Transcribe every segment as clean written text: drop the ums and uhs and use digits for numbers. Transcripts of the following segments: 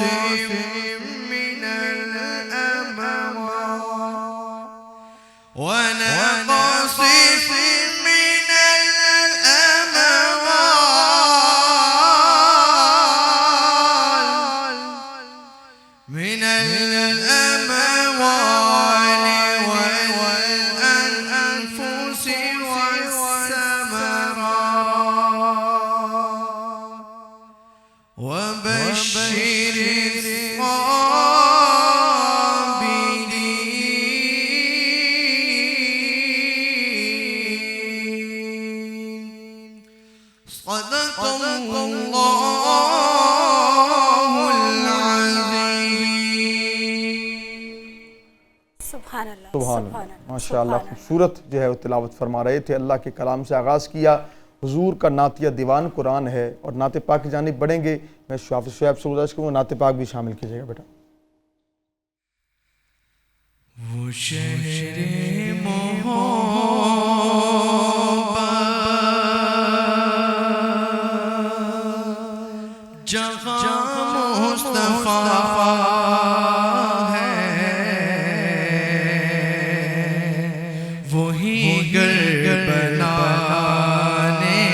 من الأموال ونقص من الأموال والأنفس والثمرات وبشر الصابرين صدق الله العظيم سبحان اللہ سبحان اللہ ماشاءاللہ خوبصورت جو ہے وہ تلاوت فرما رہے تھے. اللہ کے کلام سے آغاز کیا. حضور کا نعتیہ دیوان قرآن ہے اور نعت پاک کی جانب بڑھیں گے. میں حافظ شعیب سے گزارش کروں نعت پاک بھی شامل کیجیے گا بیٹا. وہ شہر محبت جہاں مصطفیٰ ہے وہی گھر بنانے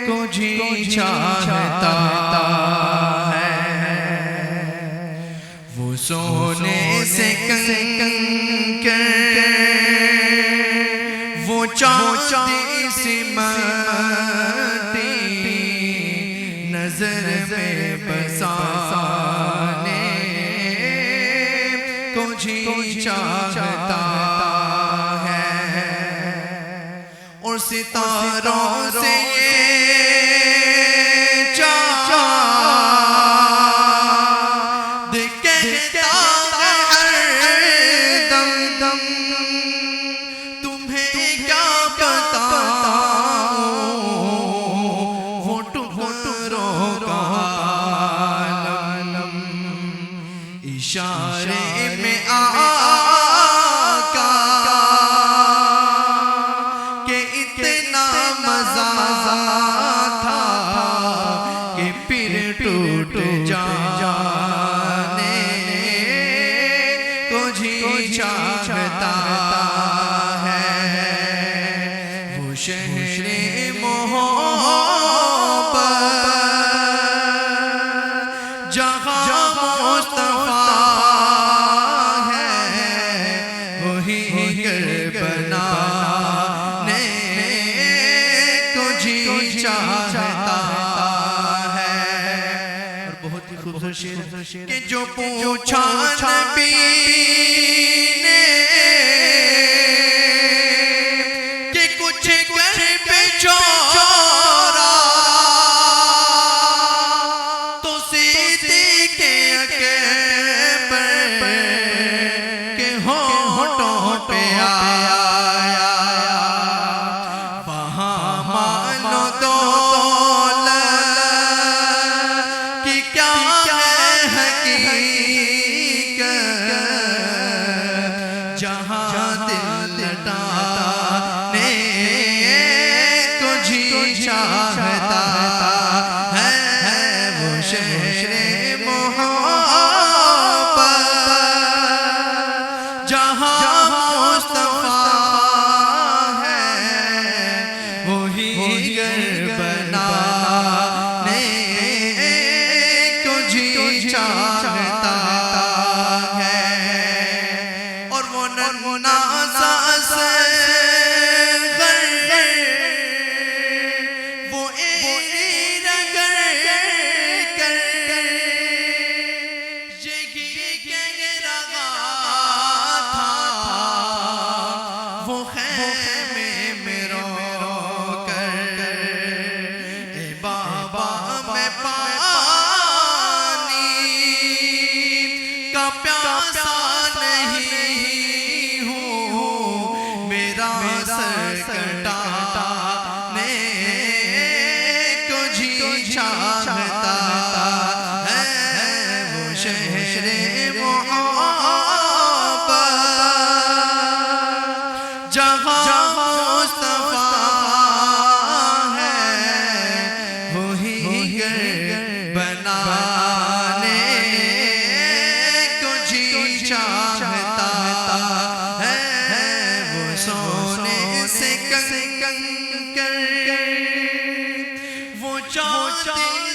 کو جی چاہتا ہے. وہ سونے سے کنکر وہ چاندی سی مٹی نظر میں بسانے کو جی چاہتا ہے. اور ستاروں سے یہ چاند کہتا ہے ہر دم دم تمہیں کیا بتاؤں وہ ٹکڑوں کا عالم اشارے میں آقا کہ اتنا مزہ تھا کہ پھر ٹوٹ جانے کو جی چاہتا ہے. وہ شہر محبت جہاں مصطفیٰ ہے وہی گھر بنانے کو جی چاہتا ہے. اور بہت ہی خوبصورت شعر کہ جو پوچھا نبی نے کہ کچھ گھر پہ چورا تو صدیق اکبر کے ہونٹوں پہ آیا وہاں مانو دولت کی کیا ہے حقیقت جہاں دل لٹانے کو جی چاہتا ہے. وہ شہر محبت جہاں مصطفیٰ ہے وہی گھر بنانے کو جی چاہتا ہے. اور وہ ننھا سا اصغر وہ ایڑی رگڑ کر یہی کہہ رہا تھا وہ خیمے میں رو کر اے بابا میں پانی کا پیاسا نہیں ہوں میرا سر کٹانے کو جی چاہتا ہے. وہ شہر محبت جہاں مصطفیٰ ہے وہی گھر بنا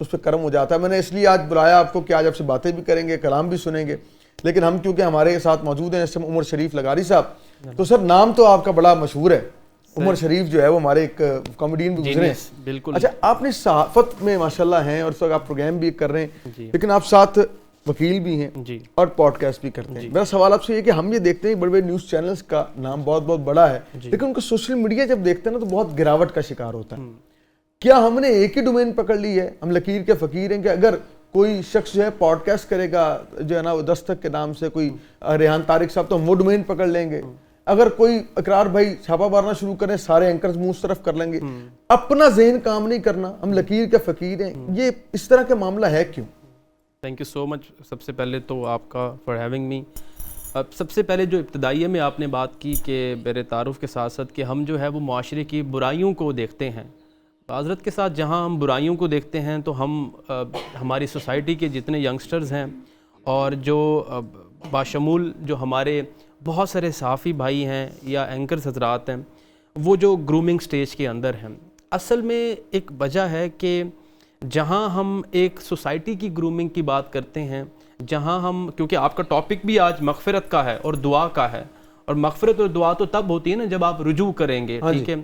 تو اس پہ کرم ہو جاتا ہے. میں نے اس لیے آج بلایا آپ کو کہ آج آپ سے باتیں بھی کریں گے, کلام بھی سنیں گے, لیکن ہم کیونکہ ہمارے ساتھ موجود ہیں اس عمر شریف لغاری صاحب, تو سر نام تو آپ کا بڑا مشہور ہے. عمر شریف جو ہے وہ ہمارے ایک کامیڈین بھی گزرے ہیں. بالکل. اچھا, آپ نے صحافت میں ماشاءاللہ ہیں اور اس وقت آپ پروگرام بھی کر رہے ہیں, لیکن آپ ساتھ وکیل بھی ہیں اور پوڈ کاسٹ بھی کرتے ہیں. میرا سوال آپ سے یہ کہ ہم یہ دیکھتے ہیں بڑے بڑے نیوز چینلز کا نام بہت بہت بڑا ہے, لیکن ان کو سوشل میڈیا جب دیکھتے ہیں نا تو بہت گراوٹ کا شکار ہوتا ہے. کیا ہم نے ایک ہی ڈومین پکڑ لی ہے, ہم لکیر کے فقیر ہیں کہ اگر کوئی شخص جو ہے پوڈ کاسٹ کرے گا جو ہے نا وہ دستک کے نام سے, کوئی ریحان طارق صاحب, تو ہم وہ ڈومین پکڑ لیں گے. اگر کوئی اقرار بھائی چھاپا مارنا شروع کریں سارے اینکرز منہ طرف کر لیں گے. اپنا ذہن کام نہیں کرنا, ہم لکیر کے فقیر ہیں, یہ اس طرح کا معاملہ ہے کیوں؟ تھینک یو سو مچ. سب سے پہلے تو آپ کا فار ہیونگ می. اب سب سے پہلے جو ابتدائیے میں آپ نے بات کی کہ میرے تعارف کے ساتھ ساتھ کہ ہم جو ہے وہ معاشرے کی برائیوں کو دیکھتے ہیں. معذرت کے ساتھ جہاں ہم برائیوں کو دیکھتے ہیں تو ہم ہماری سوسائٹی کے جتنے ینگسٹرز ہیں اور جو باشمول جو ہمارے بہت سارے صحافی بھائی ہیں یا اینکرز حضرات ہیں, وہ جو گرومنگ سٹیج کے اندر ہیں. اصل میں ایک وجہ ہے کہ جہاں ہم ایک سوسائٹی کی گرومنگ کی بات کرتے ہیں, جہاں ہم, کیونکہ آپ کا ٹاپک بھی آج مغفرت کا ہے اور دعا کا ہے, اور مغفرت اور دعا تو تب ہوتی ہے نا جب آپ رجوع کریں گے, ٹھیک ہے.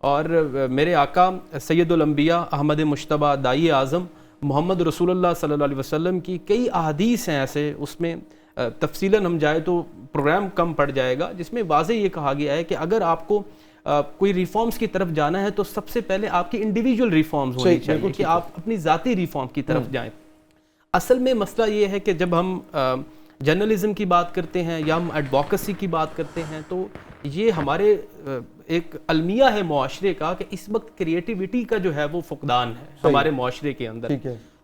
اور میرے آقا سید الانبیاء احمد مجتبیٰ دائی اعظم محمد رسول اللہ صلی اللہ علیہ وسلم کی کئی احادیث ہیں ایسے, اس میں تفصیلاً ہم جائے تو پروگرام کم پڑ جائے گا, جس میں واضح یہ کہا گیا ہے کہ اگر آپ کو کوئی ریفارمز کی طرف جانا ہے تو سب سے پہلے آپ کی انڈیویجول ریفارمز ہونی چاہیے کہ آپ اپنی ذاتی ریفارم کی طرف جائیں. اصل میں مسئلہ یہ ہے کہ جب ہم جرنلزم کی بات کرتے ہیں یا ہم ایڈوکیسی کی بات کرتے ہیں تو یہ ہمارے ایک المیہ ہے معاشرے کا کہ اس وقت کریٹیوٹی کا جو ہے وہ فقدان ہے ہمارے معاشرے کے اندر.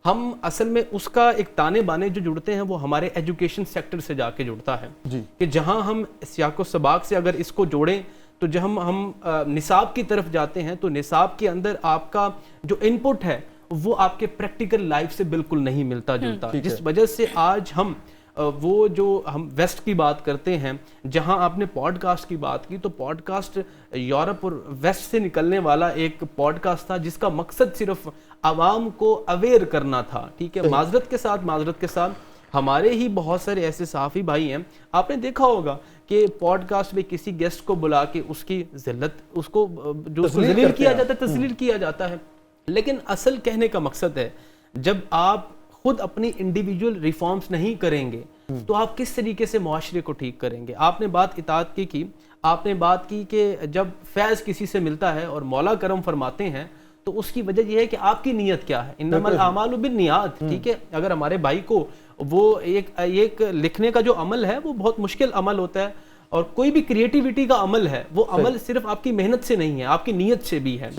ہم اصل میں اس کا ایک تانے بانے جو جڑتے ہیں وہ ہمارے ایجوکیشن سیکٹر سے جا کے جڑتا ہے کہ جہاں ہم سیاق و سباق سے اگر اس کو جوڑیں تو جب ہم نصاب کی طرف جاتے ہیں تو نصاب کے اندر آپ کا جو ان پٹ ہے وہ آپ کے پریکٹیکل لائف سے بالکل نہیں ملتا جلتا, جس وجہ سے آج ہم وہ جو ہم ویسٹ کی بات کرتے ہیں, جہاں آپ نے پوڈ کاسٹ کی بات کی, تو پوڈ کاسٹ یورپ اور ویسٹ سے نکلنے والا ایک پوڈ کاسٹ تھا جس کا مقصد صرف عوام کو اویئر کرنا تھا, ٹھیک ہے. معذرت کے ساتھ ہمارے ہی بہت سارے ایسے صحافی بھائی ہیں, آپ نے دیکھا ہوگا کہ پوڈ کاسٹ میں کسی گیسٹ کو بلا کے اس کی ذلت, اس کو جو ذلیل کیا جاتا ہے, تذلیل کیا جاتا ہے. لیکن اصل کہنے کا مقصد ہے جب آپ خود اپنی انڈیویجول ریفارمز نہیں کریں گے تو آپ کس طریقے سے معاشرے کو ٹھیک کریں گے. آپ نے بات اطاعت کی, آپ نے بات کی کہ جب فیض کسی سے ملتا ہے اور مولا کرم فرماتے ہیں تو اس کی وجہ یہ ہے کہ آپ کی نیت کیا ہے. انما الاعمال بالنیات, ٹھیک ہے. اگر ہمارے بھائی کو وہ ایک لکھنے کا جو عمل ہے وہ بہت مشکل عمل ہوتا ہے, اور کوئی بھی کریٹیوٹی کا عمل ہے وہ عمل صرف آپ کی محنت سے نہیں ہے, آپ کی نیت سے بھی ہے.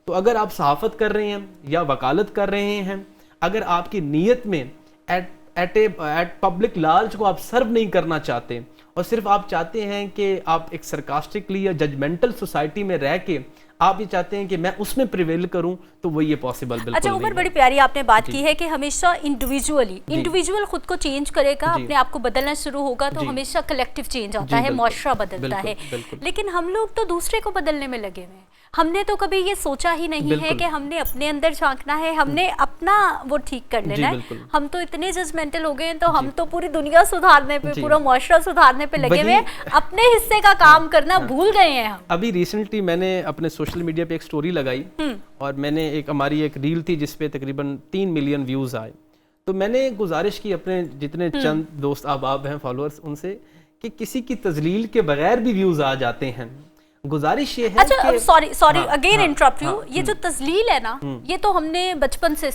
تو اگر آپ صحافت کر رہے ہیں یا وکالت کر رہے ہیں, اگر آپ کی نیت میں ایٹ پبلک لارج کو آپ سرو نہیں کرنا چاہتے اور صرف آپ چاہتے ہیں کہ آپ ایک سرکاسٹکلی یا ججمنٹل سوسائٹی میں رہ کے آپ یہ چاہتے ہیں کہ میں اس میں پریویل کروں, تو وہ یہ پاسبل بالکل نہیں ہے. اچھا عمر, بڑی پیاری آپ نے بات کی ہے کہ ہمیشہ انڈیویجول خود کو چینج کرے گا, اپنے آپ کو بدلنا شروع ہوگا تو ہمیشہ کلیکٹیو چینج آتا ہے, معاشرہ بدلتا ہے. لیکن ہم لوگ تو دوسرے کو بدلنے میں لگے ہوئے ہیں. ہم نے تو کبھی یہ سوچا ہی نہیں ہے کہ ہم نے اپنے اندر جھانکنا ہے, ہم نے اپنا وہ ٹھیک کر لینا ہے. ہم تو اتنے ججمنٹل ہو گئے ہیں, تو ہم تو پوری دنیا سدھارنے پہ, پورا معاشرہ سدھارنے پہ لگے ہوئے ہیں, اپنے حصے کا کام کرنا بھول گئے ہیں ہم. ابھی ریسنٹلی میں نے اپنے سوشل میڈیا پہ ایک سٹوری لگائی اور میں نے ہماری ایک ریل تھی جس پہ تقریباً 3 ملین ویوز آئے. تو میں نے گزارش کی اپنے جتنے چند دوست احباب ہیں, فالوورز, ان سے کہ کسی کی تذلیل کے بغیر بھی ویوز آ جاتے ہیں. گزارش یہ ہے کہ سوری اگین انٹرپٹ یو, یہ جو تذلیل ہے نا, یہ تو ہم نے بچپن سے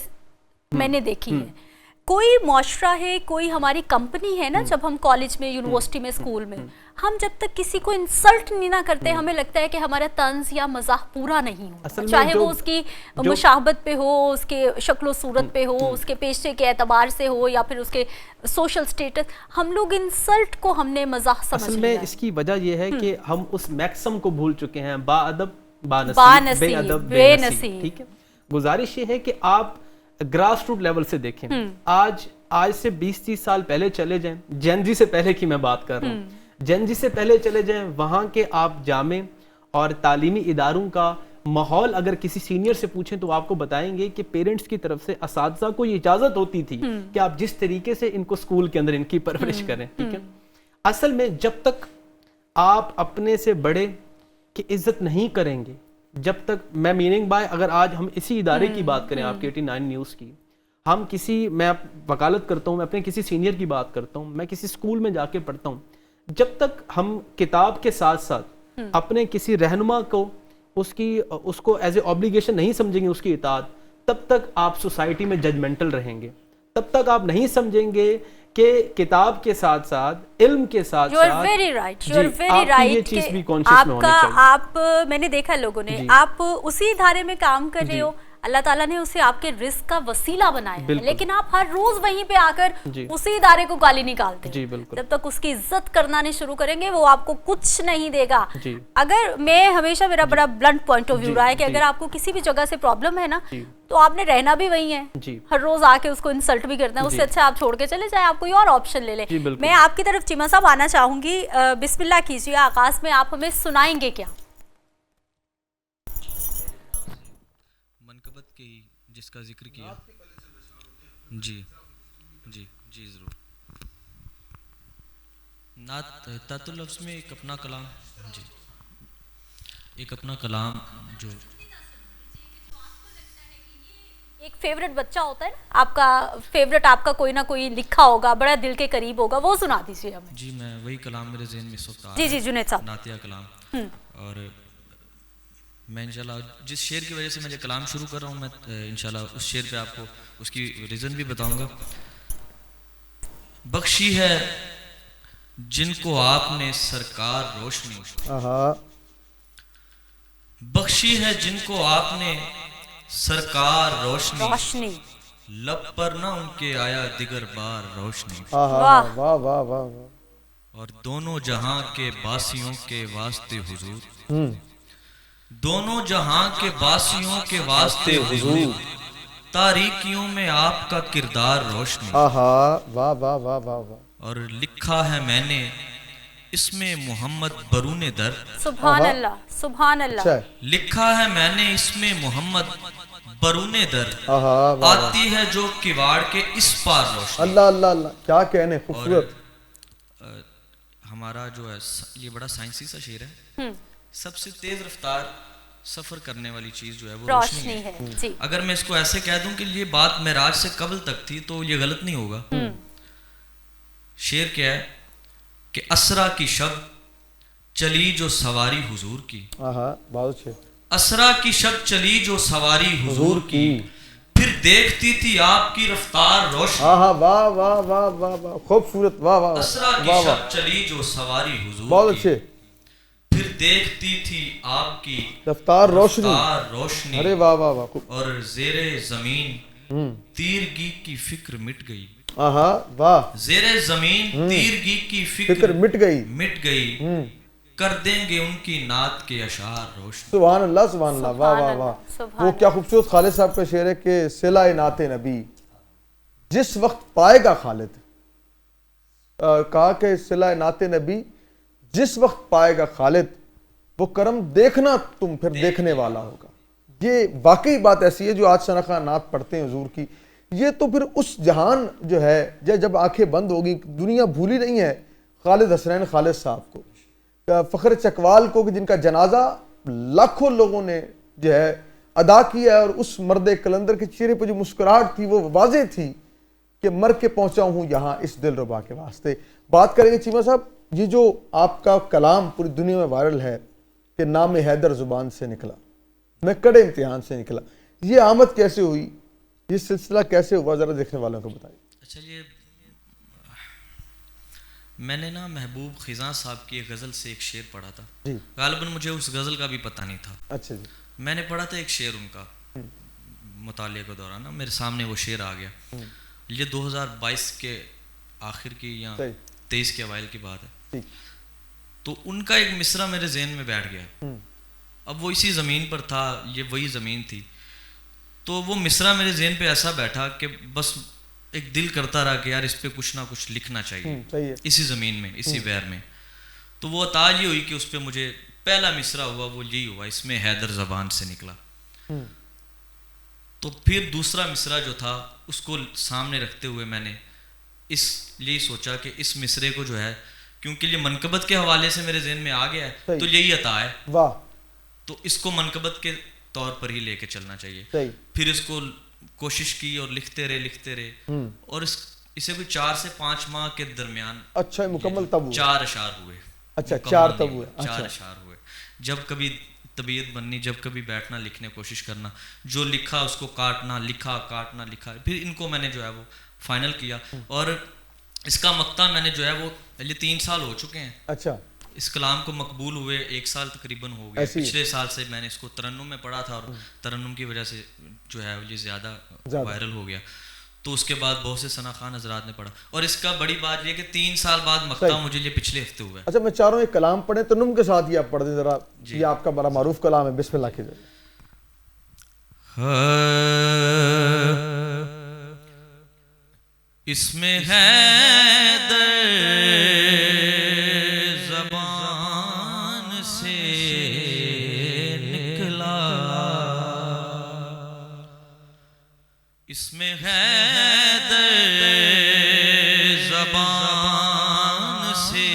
میں نے دیکھی ہے. کوئی معاشرہ ہے, کوئی ہماری کمپنی ہے نا, جب ہم کالج میں, یونیورسٹی میں, اسکول میں, ہم جب تک کسی کو انسلٹ نہیں نہ کرتے, ہمیں لگتا ہے کہ ہمارا طنز یا مزاح پورا نہیں ہو, چاہے وہ اس کی مشابہت پہ ہو, اس کے شکل و صورت پہ ہو, اس کے پیشے کے اعتبار سے ہو, یا پھر اس کے سوشل سٹیٹس. ہم لوگ انسلٹ کو ہم نے مزاح سمجھ لیا. اصل میں اس کی وجہ یہ ہے کہ ہم اس میکسم کو بھول چکے ہیں, با ادب با نصیب, بے ادب بے نصیب, ٹھیک ہے. گزارش یہ ہے کہ آپ گراس روٹ لیول سے دیکھیں. آج سے 20-30 سال پہلے چلے جائیں, جین زی سے پہلے کی میں بات کر رہا ہوں, جین زی سے پہلے چلے جائیں, وہاں کے آپ جامع اور تعلیمی اداروں کا ماحول اگر کسی سینئر سے پوچھیں تو آپ کو بتائیں گے کہ پیرنٹس کی طرف سے اساتذہ کو یہ اجازت ہوتی تھی کہ آپ جس طریقے سے ان کو اسکول کے اندر ان کی پرورش کریں. ٹھیک ہے, اصل میں جب تک آپ اپنے سے بڑے کی عزت نہیں کریں گے, جب تک, میں میننگ بائی اگر آج ہم اسی ادارے کی بات کریں آپ کے 89 نیوز کی, ہم کسی, میں وکالت کرتا ہوں, میں اپنے کسی سینئر کی بات کرتا ہوں, میں کسی اسکول میں جا کے پڑھتا ہوں, جب تک ہم کتاب کے ساتھ ساتھ اپنے کسی رہنما کو اس کو ایز اے obligation نہیں سمجھیں گے اس کی اطاعت, تب تک آپ سوسائٹی میں ججمنٹل رہیں گے, تب تک آپ نہیں سمجھیں گے کہ کتاب کے ساتھ ساتھ علم کے ساتھ ساتھ یہ چیز بھی کانشیس میں ہونی چاہیے. آپ میں نے دیکھا لوگوں نے, آپ اسی ادارے میں کام کر رہے ہو, اللہ تعالیٰ نے اسے آپ کے رزق کا وسیلہ بنایا ہے, لیکن آپ ہر روز وہیں پہ آ کر اسی ادارے کو گالی نکالتے ہیں. جب تک اس کی عزت کرنا نہیں شروع کریں گے وہ آپ کو کچھ نہیں دے گا. اگر میں ہمیشہ, میرا بڑا بلنٹ پوائنٹ آف ویو رہا ہے کہ اگر آپ کو کسی بھی جگہ سے پرابلم ہے نا, تو آپ نے رہنا بھی وہی ہے, ہر روز آ کے اس کو انسلٹ بھی کرنا ہے, اس سے اچھا آپ چھوڑ کے چلے جائیں, آپ کوئی اور آپشن لے لیں. میں آپ کی طرف چیمہ صاحب آنا چاہوں گی, بسم اللہ کیجیے, آغاز میں آپ ہمیں سنائیں گے کیا؟ منقبت کی جس کا ذکر کیا. جی جی جی ضرور. تحت اللفظ میں ایک اپنا کلام, جی ایک اپنا کلام جو ایک فیوریٹ بچہ ہوتا ہے نا آپ کا, فیوریٹ آپ کا کوئی نہ کوئی لکھا ہوگا, بڑا دل کے قریب ہوگا, وہ سنا دیجیے ہمیں. جی میں وہی کلام میرے ذہن میں اس وقت آ رہا ہے. جی جنید صاحب, نعتیہ کلام. اور میں انشاءاللہ جس شعر کی وجہ سے میں یہ کلام شروع کر رہا ہوں, میں انشاءاللہ اس شعر پہ آپ کو اس کی ریزن بھی بتاؤں گا. بخشی ہے جن کو آپ نے سرکار روشنی, بخشی ہے جن کو آپ نے سرکار روشنی, لب پر نہ ان کے آیا دیگر بار روشنی. واہ واہ واہ واہ. اور دونوں جہاں کے باسیوں کے واسطے حضور, دونوں جہاں کے باسیوں کے واسطے حضور, تاریکیوں میں آپ کا کردار روشنی. واہ واہ واہ واہ واہ. اور لکھا ہے میں نے اس میں محمد برون در, سبحان اللہ سبحان اللہ. لکھا ہے میں نے اس میں محمد برون در, آتی ہے جو کواڑ کے اس پار روشنی. اللہ اللہ اللہ, کیا کہنے, خوبصورت. ہمارا جو ہے یہ بڑا سائنسی سا شعر ہے, سب سے تیز رفتار سفر کرنے والی چیز جو ہے وہ روشنی ہے. اگر میں اس کو ایسے کہہ دوں کہ یہ بات معراج سے قبل تک تھی تو یہ غلط نہیں ہوگا. شعر کیا ہے کہ اسرا کی شب چلی جو سواری حضور کی, بہت اچھے. اسرا کی شب چلی جو سواری حضور کی, پھر دیکھتی تھی آپ کی رفتار روشنی. واہ واہ واہ واہ واہ, خوبصورت. واہ واہ. اسرا کی شب چلی جو سواری حضور کی, بہت اچھے. پھر دیکھتی تھی آپ کی رفتار روشنی. ارے واہ واہ واہ. اور زیر زمین تیرگی کی فکر مٹ گئی. واہ. زیر زمین تیرگی کی فکر مٹ گئی, کر دیں گے ان کی نعت کے اشعار روشنی. سبحان اللہ سبحان اللہ. واہ واہ واہ. وہ کیا خوبصورت خالد صاحب کا شعر ہے کہ صلہ نعت نبی جس وقت پائے گا خالد, کہا کہ صلہ نعت نبی جس وقت پائے گا خالد, وہ کرم دیکھنا تم پھر دیکھنے والا ہوگا. یہ واقعی بات ایسی ہے جو آج شنخواہ نعت پڑھتے ہیں حضور کی, یہ تو پھر اس جہان جو ہے جب آنکھیں بند ہوگی, دنیا بھولی نہیں ہے خالد حسنین خالد صاحب کو, فخر چکوال کو, کہ جن کا جنازہ لاکھوں لوگوں نے جو ہے ادا کیا ہے, اور اس مرد کلندر کے چہرے پہ جو مسکراہٹ تھی وہ واضح تھی کہ مر کے پہنچا ہوں یہاں اس دل ربا کے واسطے. بات کریں گے چیمہ صاحب, یہ جو آپ کا کلام پوری دنیا میں وائرل ہے کہ نام حیدر زبان سے نکلا, میں کڑے امتحان سے نکلا, یہ آمد کیسے ہوئی, یہ سلسلہ کیسے ہوا, ذرا دیکھنے والوں کو بتائیے. اچھا, یہ میں نے نا محبوب خزاں صاحب کی ایک غزل سے ایک شعر پڑھا تھا. غالباً مجھے اس غزل کا بھی پتہ نہیں تھا. اچھا جی. میں نے پڑھا تھا ایک شعر ان کا مطالعے کے دوران, نا میرے سامنے وہ شعر آ گیا. یہ 2022 کے آخر کی یا 23 کے اوائل کی بات ہے. تو ان کا ایک مصرع میرے ذہن میں بیٹھ گیا. اب وہ اسی زمین پر تھا, یہ وہی زمین تھی, تو وہ مصرع میرے ذہن پہ ایسا بیٹھا کہ بس ایک دل کرتا رہا کہ یار اس پہ کچھ نہ کچھ لکھنا چاہیے اسی زمین میں, اسی ویر میں. تو وہ عطا یہ ہوئی کہ اس پہ مجھے پہلا مصرع ہوا وہ یہی ہوا, اس میں حیدر زبان سے نکلا. تو پھر دوسرا مصرع جو تھا اس کو سامنے رکھتے ہوئے میں نے اس یہی سوچا کہ اس مصرے کو جو ہے, کیونکہ یہ منقبت کے حوالے سے میرے ذہن میں آ گیا ہے تو یہی عطا ہے, واہ, تو اس کو منقبت کے طور پر ہی لے کے چلنا چاہیے. پھر اس کو کوشش کی اور لکھتے رہے اور اسے کوئی 4 سے 5 ماہ کے درمیان اچھا مکمل تب 4 اشعار ہوئے. اچھا 4 تب ہوئے, 4 اشعار ہوئے. جب کبھی طبیعت بننی, جب کبھی بیٹھنا لکھنے کوشش کرنا, جو لکھا اس کو کاٹنا, لکھا کاٹنا, لکھا, پھر ان کو میں نے جو ہے وہ فائنل کیا. اور اس کا مقطع میں نے جو ہے وہ یہ 3 سال ہو چکے ہیں. اچھا, اس کلام کو مقبول ہوئے 1 سال تقریباً ہو گیا. پچھلے سال سے میں نے اس کو ترنم میں پڑھا تھا اور ترنم کی وجہ سے جو ہے یہ زیادہ وائرل ہو گیا. تو اس کے بعد بہت سے ثنا خان حضرات نے پڑھا. اور اس کا بڑی بات یہ کہ 3 سال بعد مقطع مجھے یہ پچھلے ہفتے ہوا ہے. اچھا میں چاہ رہا ہوں ایک کلام پڑھیں ترنم کے ساتھ, یہ آپ پڑھ دیں ذرا, یہ آپ کا بڑا معروف کلام ہے, بسم اللہ کیجئے. اس میں حیدر زبان سے نکلا, اس میں حیدر زبان سے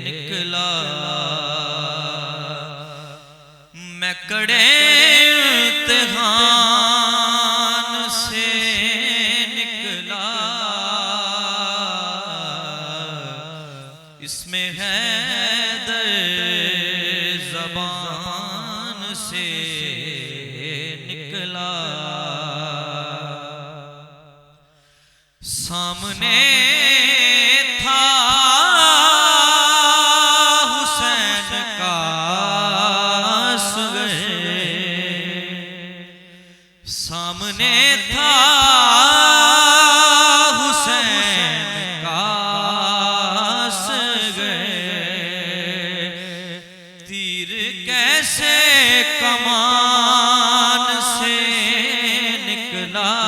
نکلا, میں کڑے امتحان سے نکلا, اس میں حیدر زبان سے نکلا. سامنے تھا حسین کا اصغر, سامنے تھا حسین کا اصغر, تیر کیسے کمان سے نکلا,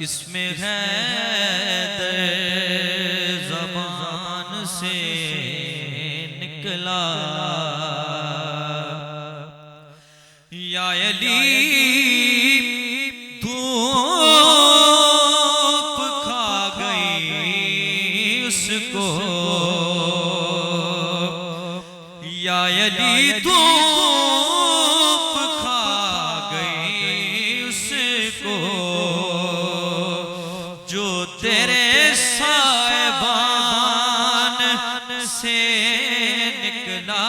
اس میں حیدر زبان سے نکلا. یا علی دھوپ کھا گئی اس کو, یا علی دھوپ کھا گئی اس کو, جو تیرے صاحبان سے نکلا,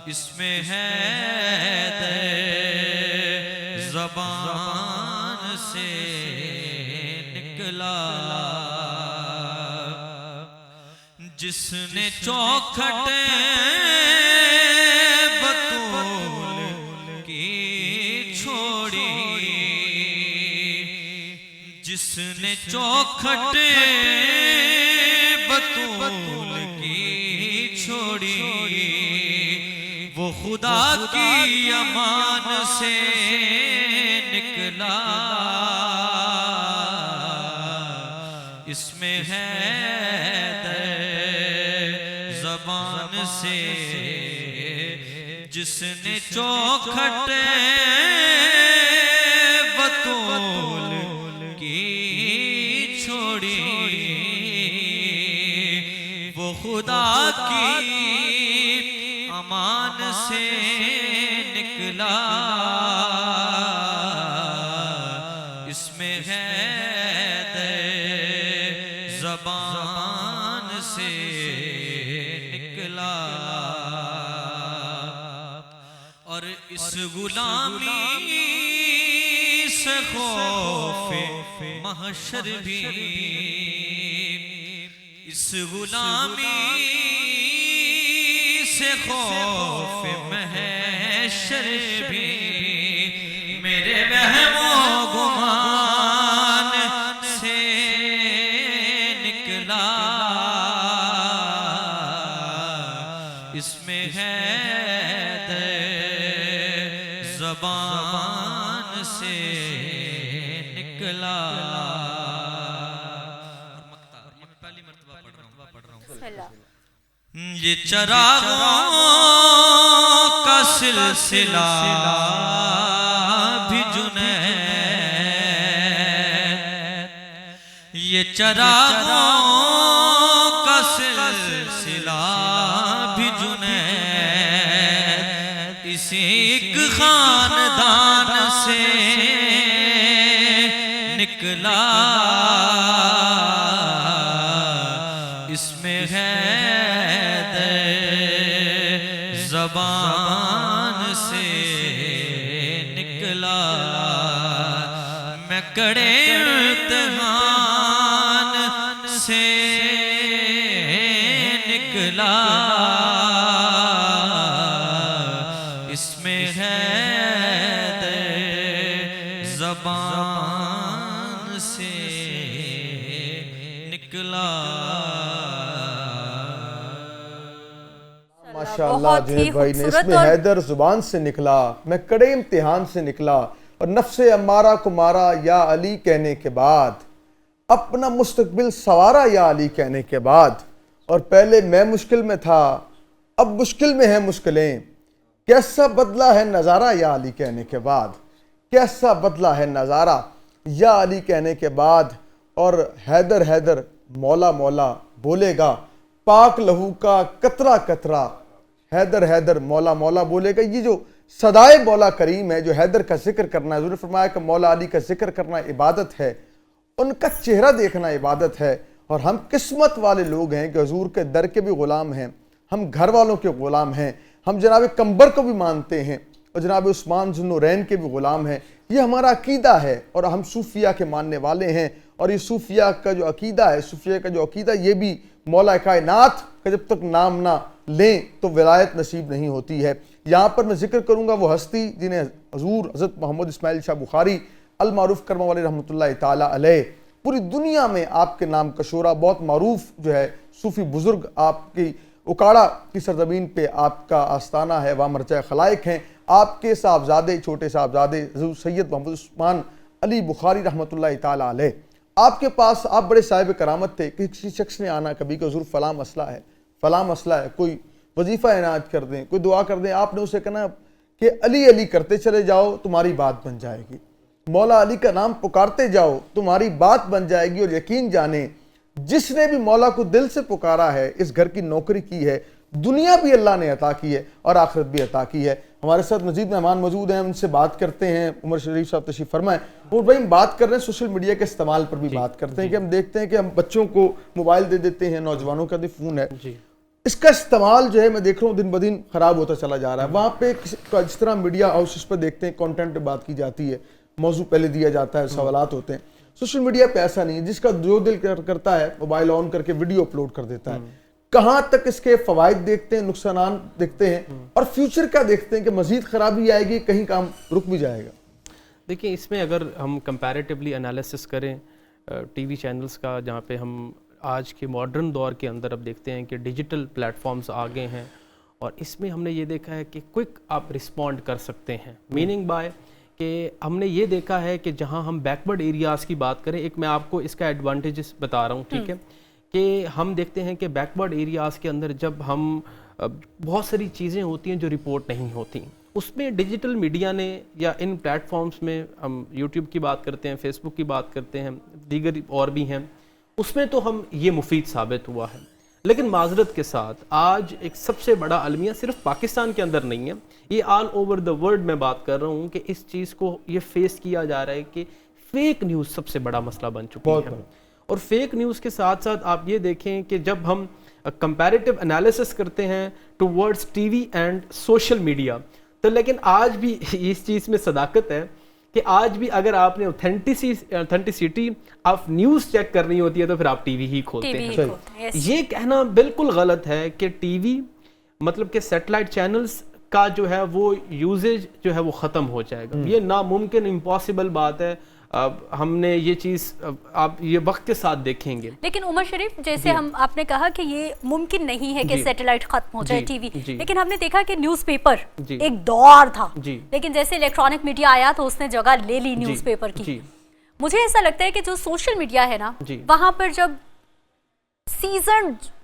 اس میں حیدر زبان سے نکلا. جس نے چوکھٹ بطول کی چھوڑی, جس نے چوکھٹ بطول کی چھوڑی, وہ خدا کی امان سے نکلا, اس میں حیدر زبان سے, جس نے چوکھٹ بطول کی چھوڑی, وہ خدا کی امان سے نکلا, اس میں حیدر زبان سے نکلا. اور اس غلامی سے خوف محشر بھی, اس غلامی سے خوف محشر بھی, میرے وہم و گمان سے نکلا, اس میں حیدر زبان سے نکلا. یہ چراغوں کا سلسلہ بھی جنید، یہ چراغوں کا سلسلہ بھی جنید، اسی ایک خاندان سے نکلا، اس میں ہے زبان سے نکلا، میں کڑے امتحان سے نکلا، اس میں ہے زبان سے نکلا۔ ماشاءاللہ جنید بھائی نے، اس میں حیدر زبان سے نکلا، میں کڑے امتحان سے نکلا، اور نفس امارہ کو مارا یا علی کہنے کے بعد، اپنا مستقبل سوارا یا علی کہنے کے بعد، اور پہلے میں مشکل میں تھا اب مشکل میں ہیں مشکلیں، کیسا بدلہ ہے نظارہ یا علی کہنے کے بعد، کیسا بدلہ ہے نظارہ یا علی کہنے کے بعد، اور حیدر حیدر مولا مولا بولے گا، پاک لہو کا قطرہ قطرہ حیدر حیدر مولا مولا بولے گا۔ یہ جو صدائے مولا کریم ہے، جو حیدر کا ذکر کرنا ہے، حضور نے فرمایا کہ مولا علی کا ذکر کرنا عبادت ہے، ان کا چہرہ دیکھنا عبادت ہے، اور ہم قسمت والے لوگ ہیں کہ حضور کے در کے بھی غلام ہیں، ہم گھر والوں کے غلام ہیں، ہم جناب قمبر کو بھی مانتے ہیں، اور جناب عثمان ذو النورین کے بھی غلام ہیں۔ یہ ہمارا عقیدہ ہے، اور ہم صوفیہ کے ماننے والے ہیں، اور یہ صوفیہ کا جو عقیدہ ہے، صوفیہ کا جو عقیدہ، یہ بھی مولا کائنات کا جب تک نام نہ لیں تو ولایت نصیب نہیں ہوتی ہے۔ یہاں پر میں ذکر کروں گا وہ ہستی جنہیں حضور حضرت محمد اسماعیل شاہ بخاری المعروف کرما والے رحمۃ اللہ تعالیٰ علیہ، پوری دنیا میں آپ کے نام کا شہرہ، بہت معروف جو ہے صوفی بزرگ، آپ کی اکاڑا کی سرزمین پہ آپ کا آستانہ ہے، وہاں مرجع خلائق ہیں، آپ کے صاحبزادے، چھوٹے صاحبزادے حضور سید محمد عثمان علی بخاری رحمۃ اللہ تعالیٰ علیہ، آپ کے پاس آپ بڑے صاحب کرامت تھے، کہ کسی شخص نے آنا کبھی کہ حضور فلاں مسئلہ ہے، فلاں مسئلہ ہے، کوئی وظیفہ عنایت کر دیں، کوئی دعا کر دیں، آپ نے اسے کہنا کہ علی علی کرتے چلے جاؤ تمہاری بات بن جائے گی، مولا علی کا نام پکارتے جاؤ تمہاری بات بن جائے گی، اور یقین جانیں جس نے بھی مولا کو دل سے پکارا ہے، اس گھر کی نوکری کی ہے، دنیا بھی اللہ نے عطا کی ہے اور آخرت بھی عطا کی ہے۔ ہمارے ساتھ مزید مہمان موجود ہیں، ہم ان سے بات کرتے ہیں۔ عمر شریف صاحب تشریف فرمائیں۔ اور بھائی ہم بات کر رہے ہیں سوشل میڈیا کے استعمال پر بھی بات کرتے ہیں کہ ہم دیکھتے ہیں کہ ہم بچوں کو موبائل دے دیتے ہیں، نوجوانوں کا بھی فون ہے، اس کا استعمال جو ہے میں دیکھ رہا ہوں دن بدن خراب ہوتا چلا جا رہا ہے۔ وہاں پہ جس طرح میڈیا ہاؤسز پہ دیکھتے ہیں کانٹینٹ پہ بات کی جاتی ہے، موضوع پہلے دیا جاتا ہے، سوالات ہوتے ہیں، سوشل میڈیا پہ ایسا نہیں ہے، جس کا جو دل کرتا ہے موبائل آن کر کے ویڈیو اپلوڈ کر دیتا ہے۔ کہاں تک اس کے فوائد دیکھتے ہیں، نقصانات دیکھتے ہیں، اور فیوچر کا دیکھتے ہیں کہ مزید خرابی آئے گی، کہیں کام رک بھی جائے گا؟ دیکھیں اس میں اگر ہم کمپیریٹیولی انالیسس کریں ٹی وی چینلز کا، جہاں پہ ہم آج کے ماڈرن دور کے اندر اب دیکھتے ہیں کہ ڈیجیٹل پلیٹ فارمز آگے ہیں، اور اس میں ہم نے یہ دیکھا ہے کہ کوئک آپ رسپونڈ کر سکتے ہیں، میننگ بائی کہ ہم نے یہ دیکھا ہے کہ جہاں ہم بیکورڈ ایریاز کی بات کریں، ایک میں آپ کو اس کا ایڈوانٹیجز بتا رہا ہوں، ٹھیک ہے، کہ ہم دیکھتے ہیں کہ بیکورڈ ایریاز کے اندر جب ہم بہت ساری چیزیں ہوتی ہیں جو رپورٹ نہیں ہوتی، اس میں ڈیجیٹل میڈیا نے یا ان پلیٹ فارمز میں، ہم یوٹیوب کی بات کرتے ہیں، فیس بک کی بات کرتے ہیں، دیگر اور بھی ہیں، اس میں تو ہم یہ مفید ثابت ہوا ہے۔ لیکن معذرت کے ساتھ آج ایک سب سے بڑا المیہ صرف پاکستان کے اندر نہیں ہے، یہ آل اوور دا ورلڈ میں بات کر رہا ہوں کہ اس چیز کو یہ فیس کیا جا رہا ہے کہ فیک نیوز سب سے بڑا مسئلہ بن چکی ہے۔ اور فیک نیوز کے ساتھ ساتھ آپ یہ دیکھیں کہ جب ہم کمپیریٹیو انالیسس کرتے ہیں towards T V and social media, تو لیکن آج بھی اس چیز میں صداقت ہے کہ آج بھی اگر آپ نے اوتھینٹسٹی آف نیوز چیک کرنی ہوتی ہے تو پھر آپ ٹی وی ہی کھولتے ہیں۔ یہ کہنا بالکل غلط ہے کہ ٹی وی مطلب کہ سیٹلائٹ چینلز کا جو ہے وہ یوزیج جو ہے وہ ختم ہو جائے گا، یہ ناممکن، امپاسبل بات ہے۔ ہم نے یہ چیز آپ یہ وقت کے ساتھ دیکھیں گے۔ لیکن عمر شریف جیسے آپ نے کہا کہ یہ ممکن نہیں ہے کہ سیٹلائٹ ختم ہو جائے ٹی وی، لیکن ہم نے دیکھا کہ نیوز پیپر ایک دور تھا، لیکن جیسے الیکٹرانک میڈیا آیا تو اس نے جگہ لے لی نیوز پیپر کی۔ مجھے ایسا لگتا ہے کہ جو سوشل میڈیا ہے نا، وہاں پر جب سیزنڈ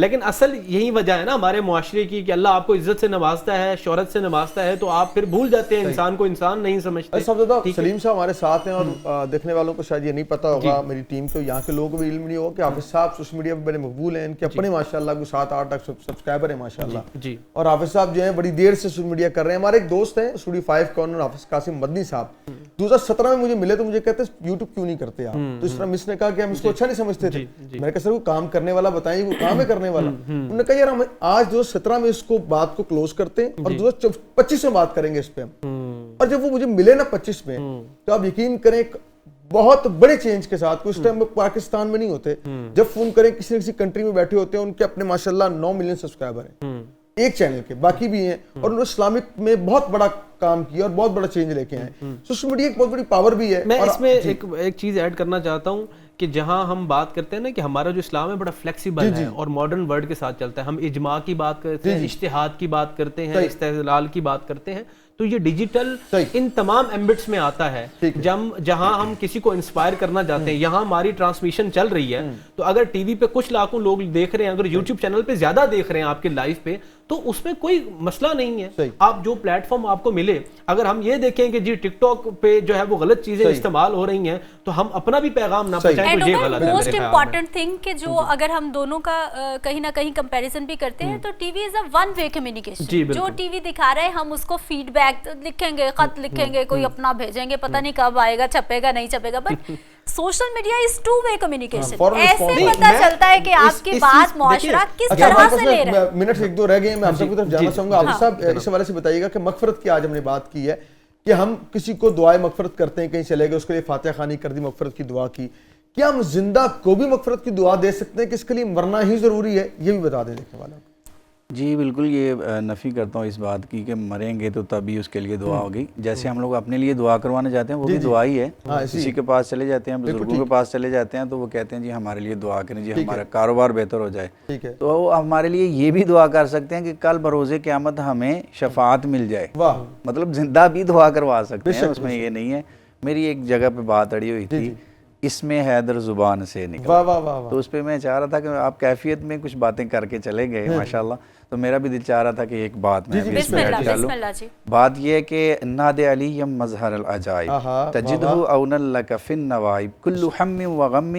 لیکن اصل یہی وجہ ہے نا ہمارے معاشرے کی کہ اللہ آپ کو عزت سے نوازتا ہے, شہرت سے نوازتا ہے, تو آپ پھر بھول جاتے ہیں انسان کو انسان نہیں سمجھتے. سب سے زیادہ سلیم صاحب ہمارے ساتھ ہیں, اور دیکھنے والوں کو شاید یہ نہیں پتا ہوگا, میری ٹیم کو, یہاں کے لوگوں کو بھی علم نہیں ہوگا کہ حافظ صاحب سوشل میڈیا پہ بڑے مقبول ہیں. ان کے اپنے ماشاءاللہ کو 7-8 لاکھ سبسکرائبر ہیں ماشاءاللہ. اور حافظ صاحب جو ہیں بڑی دیر سے سوشل میڈیا کر رہے ہیں. ہمارے ایک دوست ہیں اسٹوڈیو 5 کارنر, حافظ قاسم مدنی صاحب, 2017 میں مجھے ملے تو مجھے کہتے ہیں یوٹیوب کیوں نہیں کرتے آپ, تو اس طرح مس نے کہا کہ ہم اس کو اچھا نہیں سمجھتے تھے. میں نے کہا سر وہ کام کرنے والا بتائیں, وہ کام ہے کرنے والا. انہوں نے کہا یار ہم آج 2017 میں اس کو بات کو کلوز کرتے ہیں اور 2025 میں بات کریں گے اس پہ ہم. اور جب وہ مجھے ملے نا 25 میں, تو آپ یقین کریں بہت بڑے چینج کے ساتھ, اس ٹائم پاکستان میں نہیں ہوتے, جب فون کریں کسی نہ کسی کنٹری میں بیٹھے ہوتے ہیں, ان کے اپنے ماشاءاللہ 9 ملین سبسکرائبر ہیں ایک چینل کے, باقی بھی ہیں, اور انہوں نے اسلامک میں بہت بڑا کام کیا اور بہت بڑا چینج لے کے آئے. سوشل میڈیا ایک بہت بڑی پاور بھی ہے. میں اس میں ایک چیز ایڈ کرنا چاہتا ہوں کہ جہاں ہم بات کرتے ہیں نا کہ ہمارا جو اسلام ہے بڑا فلیکسیبل ہے اور ماڈرن ورلڈ کے ساتھ چلتا ہے, ہم اجماع کی بات کرتے ہیں, اجتہاد کی بات کرتے ہیں, استدلال کی بات کرتے ہیں, تو یہ ڈیجیٹل ان تمام ایمبٹس میں آتا ہے. جہاں ہم کسی کو انسپائر کرنا چاہتے ہیں, یہاں ہماری ٹرانسمیشن چل رہی ہے, تو اگر ٹی وی پہ کچھ لاکھوں لوگ دیکھ رہے ہیں, اگر یوٹیوب چینل پہ زیادہ دیکھ رہے ہیں آپ کے لائیو پہ, تو اس میں کوئی مسئلہ نہیں ہے. آپ جو پلیٹ فارم آپ کو ملے, اگر ہم یہ دیکھیں کہ جی ٹک ٹاک پہ جو ہے وہ غلط چیزیں استعمال ہو رئی ہیں, تو ہم اپنا بھی پیغام نہ پہنچائیں, تو یہ غلط ہے. موسٹ امپورٹنٹ تھنگ کہ جو اگر ہم دونوں کا کہیں نہ کہیں کمپیریزن بھی کرتے ہیں, تو ٹی وی از اے ون وے کمیونیکیشن. جو ٹی وی دکھا رہے ہیں ہم اس کو فیڈ بیک لکھیں گے, خط لکھیں گے, کوئی اپنا بھیجیں گے, پتہ نہیں کب آئے گا, چھپے گا نہیں چھپے گا, but social media is two way communication. ایسے پتہ چلتا ہے کہ آپ کی بات معاشرہ کس طرح سے لے رہا ہے. منٹ 1-2 رہ گئے ہیں, میں آپ کی طرف جانا چاہوں گا. آپ صاحب اس حوالے سے بتائیے گا کہ مغفرت کی آج ہم نے بات کی ہے کہ ہم کسی کو دعائے مغفرت کرتے ہیں, کہیں چلے گئے, اس کے لیے فاتحہ خوانی کر دی, مغفرت کی دعا کی, کیا ہم زندہ کو بھی مغفرت کی دعا دے سکتے ہیں کہ اس کے لیے مرنا ہی ضروری ہے؟ یہ بھی بتا دیں دیکھنے والوں کو. جی بالکل, یہ نفی کرتا ہوں اس بات کی کہ مریں گے تو تبھی اس کے لیے دعا ہوگی. جیسے ہم لوگ اپنے لیے دعا کروانے جاتے ہیں, وہ بھی دعا ہی ہے. کسی کے پاس چلے جاتے ہیں, بزرگوں کے پاس چلے جاتے ہیں, تو وہ کہتے ہیں جی ہمارے لیے دعا کریں, جی ہمارا کاروبار بہتر ہو جائے. تو وہ ہمارے لیے یہ بھی دعا کر سکتے ہیں کہ کل بروز قیامت ہمیں شفاعت مل جائے. مطلب زندہ بھی دعا کروا سکتے ہیں, اس میں یہ نہیں ہے. میری ایک جگہ پہ بات اڑی ہوئی تھی, اس میں حیدر زبان سے نکلا, تو اس پہ میں چاہ رہا تھا کہ آپ کیفیت میں کچھ باتیں کر کے چلے گئے ماشاءاللہ, تو میرا بھی دل چاہ رہا تھا کہ ایک بات میں اس میں ایڈ کر لوں. بات یہ ہے کہ ناد علی مظہر العجائب تجدہ اونا لک فی النوائب کل ہم و غم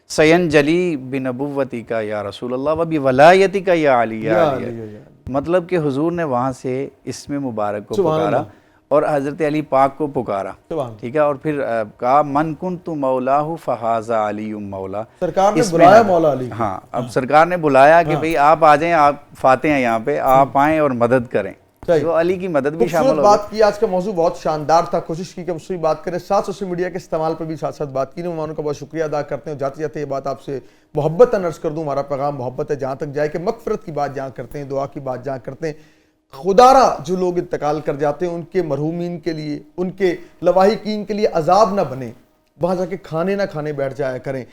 سینجلی بنبوتک یا رسول اللہ و بولایتک یا علی یا علی. مطلب کہ حضور نے وہاں سے اسم مبارک کو پکارا اور حضرت علی پاک کو پکارا, ٹھیک ہے, اور پھر کہا من کنت مولاہ فہذا علی مولا. سرکار نے بلایا مولا علی. ہاں, اب سرکار نے بلایا کہ بھئی آپ آ جائیں, آپ فاتح ہیں یہاں پہ, آپ آئیں اور مدد کریں. تو علی کی مدد بھی شامل ہو. بات کی, آج کا موضوع بہت شاندار تھا, کوشش کی کہ ہم اس سے بات کریں, ساتھ سوشل میڈیا کے استعمال پر بھی ساتھ ساتھ بات کی. مہمانوں کا بہت شکریہ ادا کرتے ہیں. جاتے جاتے یہ بات آپ سے محبت عرض کر دوں, ہمارا پیغام محبت ہے, جہاں تک جائے کہ مغفرت کی بات جہاں کرتے ہیں, دعا کی بات جہاں کرتے ہیں, خدارہ جو لوگ انتقال کر جاتے ہیں ان کے مرحومین کے لیے, ان کے لواحقین کے لیے عذاب نہ بنے, وہاں جا کے کھانے نہ کھانے بیٹھ جایا کریں.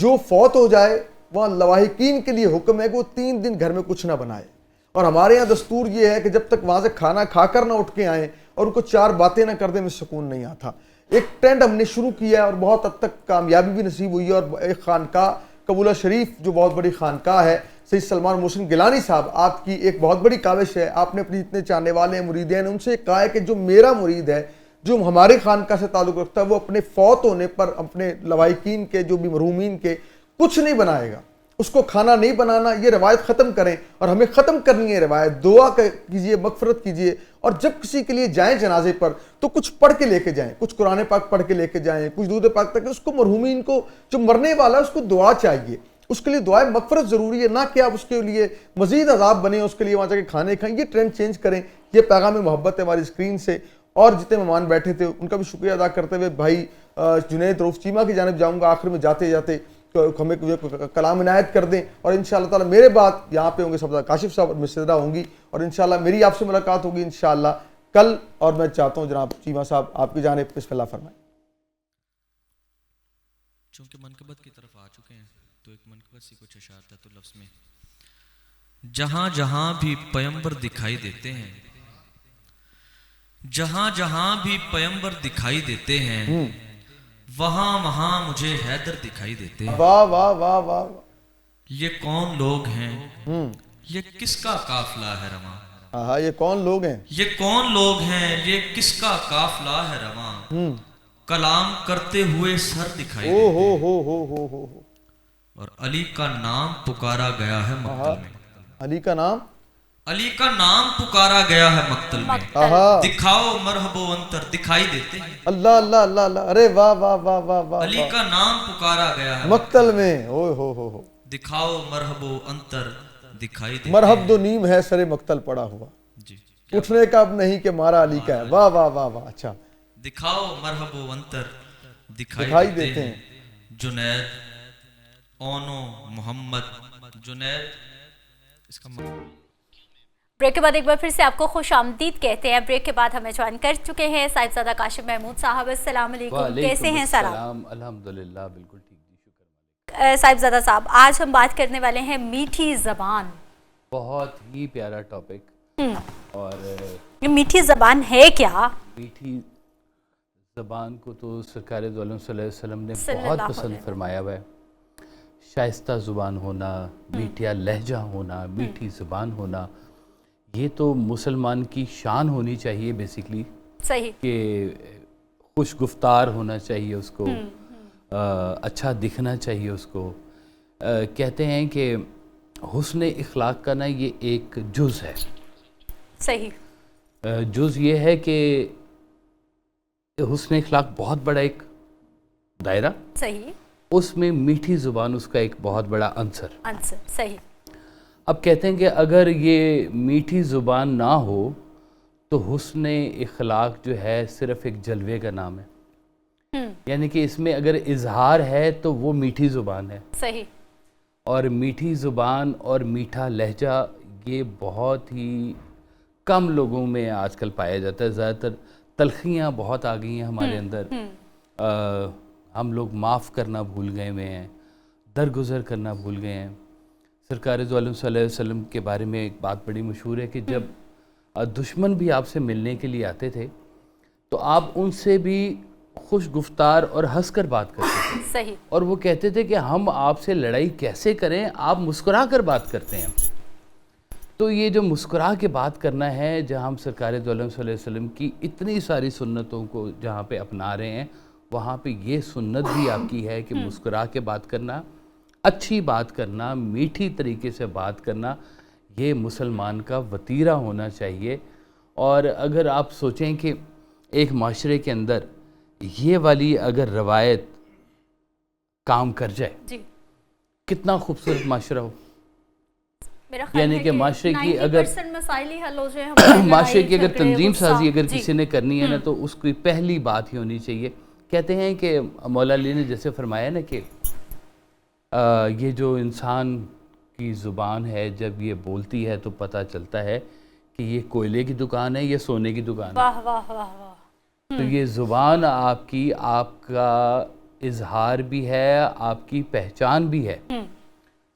جو فوت ہو جائے وہاں لواحقین کے لیے حکم ہے کہ وہ 3 دن گھر میں کچھ نہ بنائے, اور ہمارے یہاں دستور یہ ہے کہ جب تک وہاں سے کھانا کھا کر نہ اٹھ کے آئیں اور ان کو 4 باتیں نہ کر دیں, میں سکون نہیں آتا. ایک ٹرینڈ ہم نے شروع کیا ہے اور بہت حد تک کامیابی بھی نصیب ہوئی ہے, اور ایک خانقاہ قبولہ شریف جو بہت بڑی خانقاہ ہے, سید سلمان محسن گیلانی صاحب, آپ کی ایک بہت بڑی کاوش ہے, آپ نے اپنی جتنے چاہنے والے ہیں مرید ہیں ان سے کہا ہے کہ جو میرا مرید ہے جو ہمارے خانقاہ سے تعلق رکھتا ہے وہ اپنے فوت ہونے پر اپنے لواحقین کے جو بھی مرحومین کے کچھ نہیں بنائے گا, اس کو کھانا نہیں بنانا, یہ روایت ختم کریں. اور ہمیں ختم کرنی ہے روایت, دعا کیجئے, مغفرت کیجئے, اور جب کسی کے لیے جائیں جنازے پر تو کچھ پڑھ کے لے کے جائیں, کچھ قرآن پاک پڑھ کے لے کے جائیں, کچھ درود پاک, تک اس کو مرحومین کو جو مرنے والا ہے اس کو دعا چاہیے, اس کے لیے دعائیں مغفرت ضروری ہے, نہ کہ آپ اس کے لیے مزید عذاب بنے, اس کے لیے وہاں جا کے کھانے کھائیں. یہ ٹرینڈ چینج کریں. یہ پیغام محبت ہے ہماری اسکرین سے. اور جتنے مہمان بیٹھے تھے ان کا بھی شکریہ ادا کرتے ہوئے بھائی جنید روف چیمہ کی جانب جاؤں گا, آخر میں جاتے جاتے ہمیں کلام عنایت کر دیں, اور انشاءاللہ تعالی میرے بعد یہاں پہ ہوں گے سبزہ کاشف صاحب اور مسدہ ہوں گی, اور انشاءاللہ میری آپ سے ملاقات ہوگی انشاءاللہ کل. اور میں چاہتا ہوں جناب چیمہ صاحب آپ کی جانب بسم اللہ فرمائیں. چونکہ منقبت کی طرف آ چکے ہیں تو ایک منقبت سی کچھ اشارت ہے تو لفظ میں, جہاں جہاں بھی پیمبر دکھائی دیتے ہیں, جہاں جہاں بھی پیمبر دکھائی دیتے ہیں, وہاں وہاں مجھے حیدر دکھائی دیتے ہیں. واہ واہ واہ واہ. یہ کون لوگ ہیں، یہ کس کا قافلہ ہے رواں، ہاں یہ کون لوگ ہیں، یہ کون لوگ ہیں، یہ کس کا قافلہ ہے رواں، کلام کرتے ہوئے سر دکھائی او دیتے ہو ہیں، ہو اور علی کا نام پکارا گیا ہے مقتل میں، علی کا نام، علی کا نام پکارا گیا ہے مقتل میں، آہا دکھاؤ مرحب و انتر، دکھائی دیتے ہیں، اللہ اللہ اللہ اللہ، ارے واہ واہ واہ واہ واہ، علی کا نام پکارا گیا ہے مقتل میں، اوہ ہو، دکھاؤ مرحب و انتر، دکھائی دیتے مرحب دو نیم ہے سر مقتل پڑا ہوا، جی، اٹھنے کا اب نہیں کہ مارا علی کا ہے، واہ واہ واہ واہ، اچھا دکھاؤ مرحب و انتر، دکھائی دکھائی دیتے دیتے ہیں، ہیں، جنید اونو محمد، جنید اس کا بریک کے بعد ایک بار پھر سے آپ کو خوش آمدید کہتے ہیں۔ بریک کے بعد ہمیں جوائن کر چکے ہیں صاحبزادہ کاشف محمود صاحب۔ السلام علیکم، کیسے ہیں سر آپ؟ الحمدللہ بالکل ٹھیک جی، شکر۔ صاحبزادہ صاحب، آج ہم بات کرنے والے ہیں میٹھی زبان۔ بہت ہی پیارا ٹاپک، اور یہ میٹھی زبان ہے کیا؟ میٹھی زبان کو تو سرکار دو عالم صلی اللہ علیہ وسلم نے بہت پسند فرمایا ہوا ہے۔ شائستہ زبان ہونا، میٹھا لہجہ ہونا، میٹھی زبان ہونا، یہ تو مسلمان کی شان ہونی چاہیے بیسیکلی، صحیح، کہ خوش گفتار ہونا چاہیے اس کو، اچھا دکھنا چاہیے اس کو۔ کہتے ہیں کہ حسن اخلاق کا نا یہ ایک جز ہے، صحیح، جز یہ ہے کہ حسن اخلاق بہت بڑا ایک دائرہ، صحیح، اس میں میٹھی زبان اس کا ایک بہت بڑا عنصر۔ صحیح۔ اب کہتے ہیں کہ اگر یہ میٹھی زبان نہ ہو تو حسن اخلاق جو ہے صرف ایک جلوے کا نام ہے، یعنی کہ اس میں اگر اظہار ہے تو وہ میٹھی زبان ہے، صحیح، اور میٹھی زبان اور میٹھا لہجہ یہ بہت ہی کم لوگوں میں آج کل پایا جاتا ہے۔ زیادہ تر تلخیاں بہت آ گئی ہیں ہمارے اندر، ہم لوگ معاف کرنا بھول گئے ہوئے ہیں، درگزر کرنا بھول گئے ہیں۔ سرکار دو عالم صلی اللہ علیہ وسلم کے بارے میں ایک بات بڑی مشہور ہے کہ جب دشمن بھی آپ سے ملنے کے لیے آتے تھے تو آپ ان سے بھی خوش گفتار اور ہنس کر بات کرتے تھے، صحیح، اور وہ کہتے تھے کہ ہم آپ سے لڑائی کیسے کریں، آپ مسکرا کر بات کرتے ہیں ہم سے۔ تو یہ جو مسکرا کے بات کرنا ہے، جہاں ہم سرکار دو عالم صلی اللہ علیہ وسلم کی اتنی ساری سنتوں کو جہاں پہ اپنا رہے ہیں، وہاں پہ یہ سنت بھی آپ کی ہے کہ مسکرا کے بات کرنا، اچھی بات کرنا، میٹھی طریقے سے بات کرنا، یہ مسلمان کا وتیرہ ہونا چاہیے۔ اور اگر آپ سوچیں کہ ایک معاشرے کے اندر یہ والی اگر روایت کام کر جائے، جی، کتنا خوبصورت معاشرہ ہو۔ میرا خیال یعنی ہے کہ معاشرے کی اگر 90% مسائل ہی حل ہو جائے، معاشرے کی اگر تنظیم سازی اگر جی، کسی نے کرنی ہے نا تو اس کی پہلی بات ہی ہونی چاہیے۔ کہتے ہیں کہ مولا علی نے جیسے فرمایا نا کہ یہ جو انسان کی زبان ہے جب یہ بولتی ہے تو پتہ چلتا ہے کہ یہ کوئلے کی دکان ہے یا سونے کی دکان ہے۔ واہ واہ واہ واہ، تو یہ زبان آپ کی، آپ کا اظہار بھی ہے، آپ کی پہچان بھی ہے۔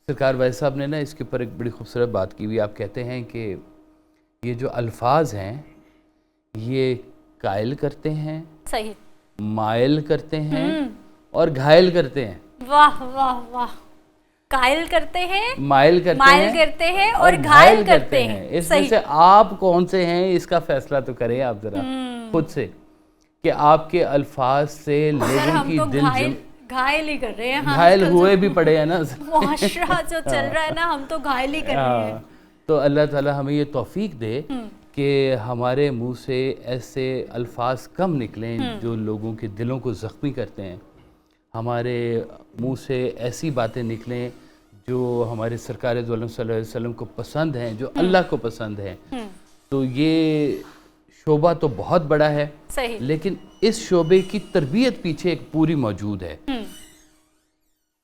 سرکار وائس صاحب نے نا اس کے اوپر ایک بڑی خوبصورت بات کی ہوئی، آپ کہتے ہیں کہ یہ جو الفاظ ہیں یہ قائل کرتے ہیں، صحیح، مائل کرتے ہیں اور گھائل کرتے ہیں۔ واہ واہ واہ، قائل کرتے ہیں، مائل کرتے ہیں اور گھائل کرتے ہیں۔ اس میں سے آپ کون سے ہیں اس کا فیصلہ تو کریں آپ ذرا خود سے، کہ آپ کے الفاظ سے لوگوں کی دل گھائل ہی کر رہے ہیں، گھائل ہوئے بھی پڑے ہیں نا، معاشرہ جو چل رہا ہے نا، ہم تو گھائل ہی کر رہے ہیں۔ تو اللہ تعالیٰ ہمیں یہ توفیق دے کہ ہمارے منہ سے ایسے الفاظ کم نکلیں جو لوگوں کے دلوں کو زخمی کرتے ہیں، ہمارے منہ سے ایسی باتیں نکلیں جو ہمارے سرکار دو عالم صلی اللہ علیہ وسلم کو پسند ہیں، جو اللہ کو پسند ہیں۔ تو یہ شعبہ تو بہت بڑا ہے، صحیح، لیکن اس شعبے کی تربیت پیچھے ایک پوری موجود ہے۔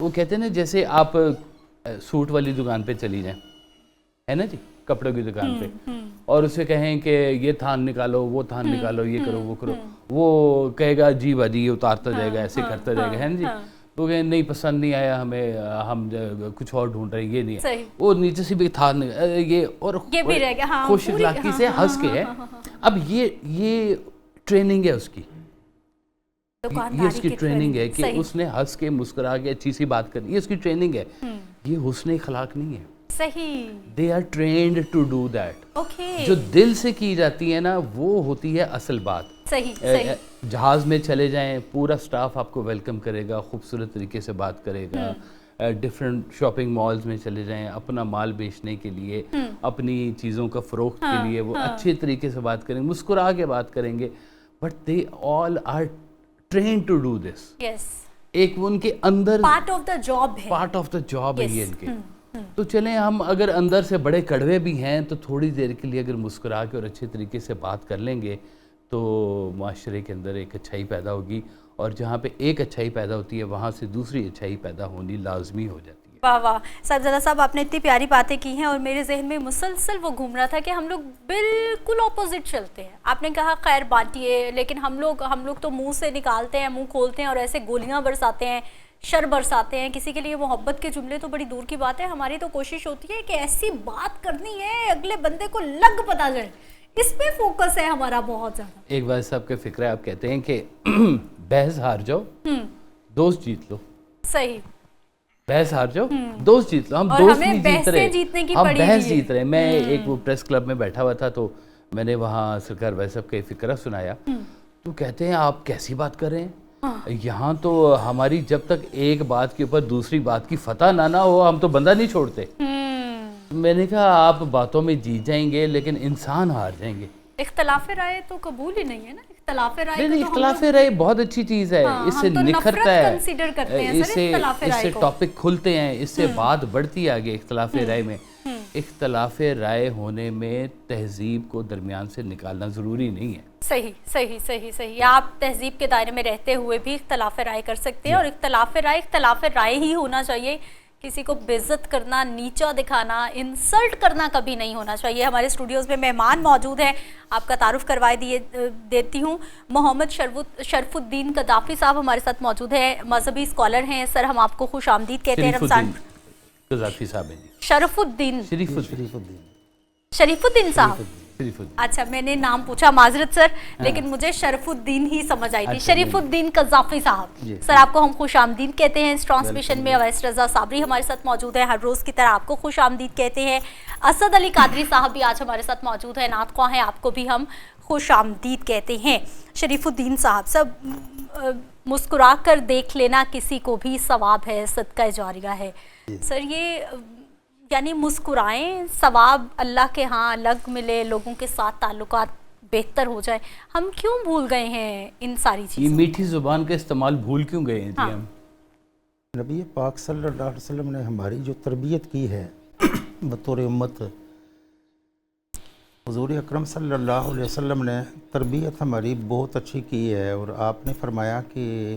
وہ کہتے ہیں نا جیسے آپ سوٹ والی دکان پہ چلی جائیں، ہے نا جی، کپڑوں کی دکان پہ، اور اسے کہیں کہ یہ تھان نکالو، وہ تھان نکالو، یہ کرو، وہ کرو، وہ کہے گا جی باجی، یہ اتارتا جائے گا، ایسے کرتا جائے گا، ہے نا جی۔ وہ کہیں نہیں پسند نہیں آیا ہمیں، ہم کچھ اور ڈھونڈ رہے ہیں، یہ نہیں ہے، وہ نیچے سے بھی تھان یہ، اور خوش اخلاقی سے ہنس کے ہے۔ اب یہ ٹریننگ ہے اس کی، یہ اس کی ٹریننگ ہے کہ اس نے ہنس کے مسکرا کے اچھی سی بات کرنی، یہ اس کی ٹریننگ ہے. یہ حسن اخلاق نہیں ہے. صحیح. They are trained to do that. Okay. جو دل سے کی جاتی ہے نا وہ ہوتی ہے اصل بات. صحیح. جہاز میں چلے جائیں، پورا سٹاف آپ کو ویلکم کرے گا، خوبصورت طریقے سے بات کرے گا. ڈفرینٹ شاپنگ مالز میں چلے جائیں، اپنا مال بیچنے کے لیے، اپنی چیزوں کا فروخت کے لیے وہ اچھے طریقے سے بات کریں گے، مسکرا کے بات کریں گے. But they all are trained to do this. Yes. ایک ان کے اندر پارٹ آف دا جاب ہے. پارٹ آف دا جاب ہے یہ ان کے. تو چلیں ہم اگر اندر سے بڑے کڑوے بھی ہیں تو تھوڑی دیر کے لیے اگر مسکرا کے اور اچھے طریقے سے بات کر لیں گے تو معاشرے کے اندر ایک اچھائی پیدا ہوگی، اور جہاں پہ ایک اچھائی پیدا ہوتی ہے وہاں سے دوسری اچھائی پیدا ہونی لازمی ہو جاتی ہے. واہ واہ صاحبزادہ صاحب، آپ نے اتنی پیاری باتیں کی ہیں اور میرے ذہن میں مسلسل وہ گھوم رہا تھا کہ ہم لوگ بالکل اپوزٹ چلتے ہیں. آپ نے کہا خیر بانٹیے، لیکن ہم لوگ تو منہ سے نکالتے ہیں، منہ کھولتے ہیں اور ایسے گولیاں برساتے ہیں، شر برساتے ہیں. کسی کے لیے محبت کے جملے تو بڑی دور کی بات ہے. ہماری تو کوشش ہوتی ہے کہ ایسی بات کرنی ہے اگلے بندے کو لگ پتہ چلے. اس پہ فوکس ہے ہمارا بہت زیادہ. ایک بات صاحب کا فکر ہے، آپ کہتے ہیں کہ بحث ہار جاؤ دوست جیت لو. صحیح. بحث ہار جاؤ دوست جیت لو. ہم دوست نہیں جیت رہے، ہم بحث جیت رہے. میں ایک وہ پریس کلب میں بیٹھا ہوا تھا تو میں نے وہاں سرکار بھائی صاحب کا فکرہ سنایا تو کہتے ہیں آپ کیسی بات کر رہے ہیں، یہاں تو ہماری جب تک ایک بات کے اوپر دوسری بات کی فتح نہ ہو ہم تو بندہ نہیں چھوڑتے. میں نے کہا آپ باتوں میں جیت جائیں گے لیکن انسان ہار جائیں گے. اختلاف رائے تو قبول ہی نہیں ہے نا. اختلاف رائے نہیں، اختلاف رائے بہت اچھی چیز ہے، اس سے نکھرتا ہے، اس سے ٹاپک کھلتے ہیں، اس سے بات بڑھتی ہے آگے. اختلاف رائے میں اختلاف رائے ہونے میں تہذیب کو درمیان سے نکالنا ضروری نہیں ہے. صحیح صحیح صحیح صحیح. آپ تہذیب کے دائرے میں رہتے ہوئے بھی اختلاف رائے کر سکتے ہیں، اور اختلاف رائے ہی ہونا چاہیے. کسی کو بے عزت کرنا، نیچا دکھانا، انسلٹ کرنا کبھی نہیں ہونا چاہیے. ہمارے اسٹوڈیوز میں مہمان موجود ہیں، آپ کا تعارف کروائے دیتی ہوں. محمد شرف الدین قذافی صاحب ہمارے ساتھ موجود ہیں، مذہبی اسکالر ہیں. سر ہم آپ کو خوش آمدید کہتے ہیں. رمضان قذافی صاحب ہیں. شریف الدین صاحب. اچھا میں نے نام پوچھا، معذرت سر، لیکن مجھے شرف الدین ہی سمجھ آئی تھی. شریف الدین قذافی صاحب. سر آپ کو ہم خوش آمدید کہتے ہیں. اس ٹرانسمیشن میں اویس رضا صابری ہمارے ساتھ موجود ہیں، ہر روز کی طرح آپ کو خوش آمدید کہتے ہیں. اسد علی قادری صاحب بھی آج ہمارے ساتھ موجود ہیں، نعت خواں ہیں، آپ کو بھی ہم خوش آمدید کہتے ہیں. شریف الدین صاحب، سب مسکرا کر دیکھ لینا کسی کو بھی ثواب ہے، صدقہ جاریہ ہے. سر یہ یعنی مسکرائیں، ثواب اللہ کے ہاں الگ ملے، لوگوں کے ساتھ تعلقات بہتر ہو جائے. ہم کیوں بھول گئے ہیں ان ساری چیزیں؟ یہ میٹھی زبان کا استعمال بھول کیوں گئے ہیں؟ ہم نبی پاک صلی اللہ علیہ وسلم نے ہماری جو تربیت کی ہے بطور امت، حضور اکرم صلی اللہ علیہ وسلم نے تربیت ہماری بہت اچھی کی ہے. اور آپ نے فرمایا کہ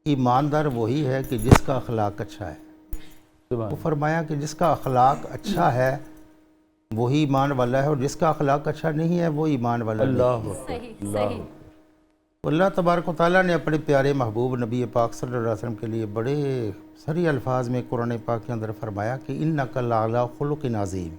ایماندار وہی ہے کہ جس کا اخلاق اچھا ہے. وہ فرمایا کہ جس کا اخلاق اچھا ہے وہی ایمان والا ہے، اور جس کا اخلاق اچھا نہیں ہے وہ ایمان والا نہیں. اللہ تبارک و تعالیٰ نے اپنے پیارے محبوب نبی پاک صلی اللہ علیہ وسلم کے لیے بڑے سری الفاظ میں قرآن پاک کے اندر فرمایا کہ اِنَّکَ لَعَلَىٰ خُلُقٍ عَظِيمٍ.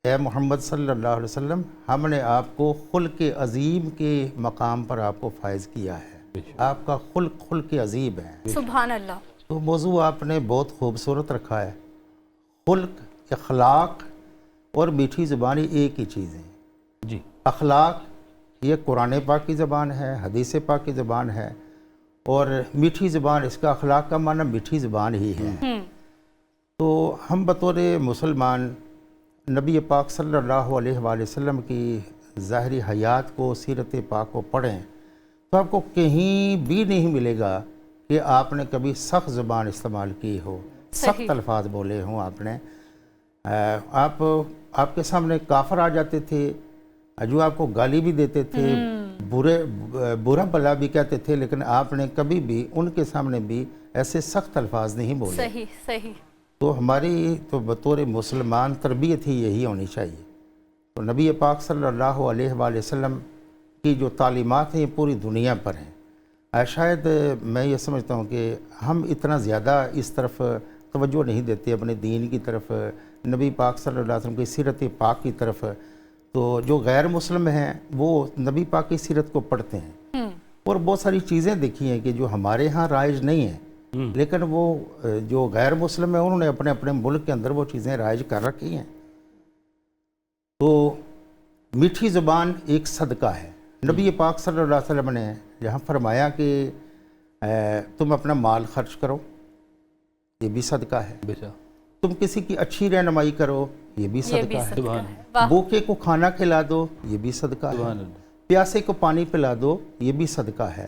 اے محمد صلی اللہ علیہ وسلم، ہم نے آپ کو خلق عظیم کے مقام پر آپ کو فائز کیا ہے. آپ کا خلق عظیم ہے. سبحان اللہ. تو موضوع آپ نے بہت خوبصورت رکھا ہے. خلق، اخلاق اور میٹھی زبانی ایک ہی چیز ہے. جی. اخلاق یہ قرآن پاک کی زبان ہے، حدیث پاک کی زبان ہے، اور میٹھی زبان، اس کا اخلاق کا معنی میٹھی زبان ہی ہے. تو ہم بطور مسلمان نبی پاک صلی اللہ علیہ وآلہ وسلم کی ظاہری حیات کو، سیرت پاک کو پڑھیں تو آپ کو کہیں بھی نہیں ملے گا کہ آپ نے کبھی سخت زبان استعمال کی ہو، سخت الفاظ بولے ہوں. آپ نے آپ کے سامنے کافر آ جاتے تھے جو آپ کو گالی بھی دیتے تھے، برا بلا بھی کہتے تھے، لیکن آپ نے کبھی بھی ان کے سامنے بھی ایسے سخت الفاظ نہیں بولے. صحیح صحیح. تو ہماری تو بطور مسلمان تربیت ہی یہی ہونی چاہیے. تو نبی پاک صلی اللہ علیہ وآلہ وسلم کی جو تعلیمات ہیں یہ پوری دنیا پر ہیں. شاید میں یہ سمجھتا ہوں کہ ہم اتنا زیادہ اس طرف توجہ نہیں دیتے، اپنے دین کی طرف، نبی پاک صلی اللہ علیہ وسلم کی سیرت پاک کی طرف. تو جو غیر مسلم ہیں وہ نبی پاک کی سیرت کو پڑھتے ہیں، اور بہت ساری چیزیں دیکھی ہیں کہ جو ہمارے ہاں رائج نہیں ہیں، لیکن وہ جو غیر مسلم ہیں انہوں نے اپنے اپنے ملک کے اندر وہ چیزیں رائج کر رکھی ہیں۔ تو میٹھی زبان ایک صدقہ ہے۔ نبی پاک صلی اللہ علیہ وسلم نے یہاں فرمایا کہ تم اپنا مال خرچ کرو، یہ بھی صدقہ ہے، تم کسی کی اچھی رہنمائی کرو، یہ بھی صدقہ ہے، بھوکے کو کھانا کھلا دو، یہ بھی صدقہ ہے، پیاسے کو پانی پلا دو، یہ بھی صدقہ ہے،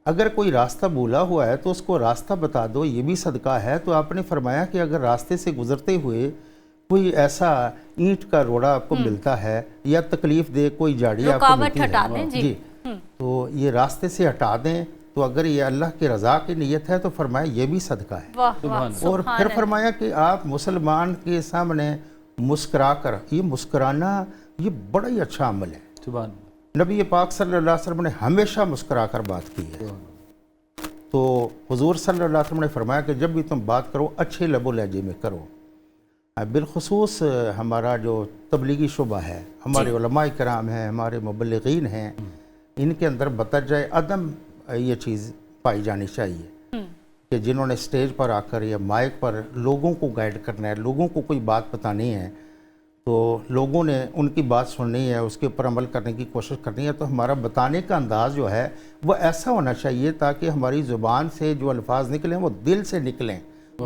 اگر کوئی راستہ بھولا ہوا ہے تو اس کو راستہ بتا دو، یہ بھی صدقہ ہے۔ تو آپ نے فرمایا کہ اگر راستے سے گزرتے ہوئے کوئی ایسا اینٹ کا روڑا آپ کو ملتا ہے یا تکلیف دے کوئی جاڑی آپ کو ملتی ہے، جی تو یہ راستے سے ہٹا دیں، تو اگر یہ اللہ کی رضا کی نیت ہے تو فرمایا یہ بھی صدقہ ہے۔ اور پھر فرمایا کہ آپ مسلمان کے سامنے مسکرا کر، یہ مسکرانا یہ بڑا ہی اچھا عمل ہے۔ نبی پاک صلی اللہ علیہ وسلم نے ہمیشہ مسکرا کر بات کی ہے۔ تو حضور صلی اللہ علیہ وسلم نے فرمایا کہ جب بھی تم بات کرو اچھے لب و لہجے میں کرو۔ بالخصوص ہمارا جو تبلیغی شعبہ ہے، ہمارے علماء کرام ہیں، ہمارے مبلغین ہیں، ان کے اندر بتجائے عدم یہ چیز پائی جانی چاہیے کہ جنہوں نے سٹیج پر آ کر یا مائک پر لوگوں کو گائیڈ کرنا ہے، لوگوں کو کوئی بات بتانی ہے، تو لوگوں نے ان کی بات سننی ہے، اس کے اوپر عمل کرنے کی کوشش کرنی ہے، تو ہمارا بتانے کا انداز جو ہے وہ ایسا ہونا چاہیے تاکہ ہماری زبان سے جو الفاظ نکلیں وہ دل سے نکلیں،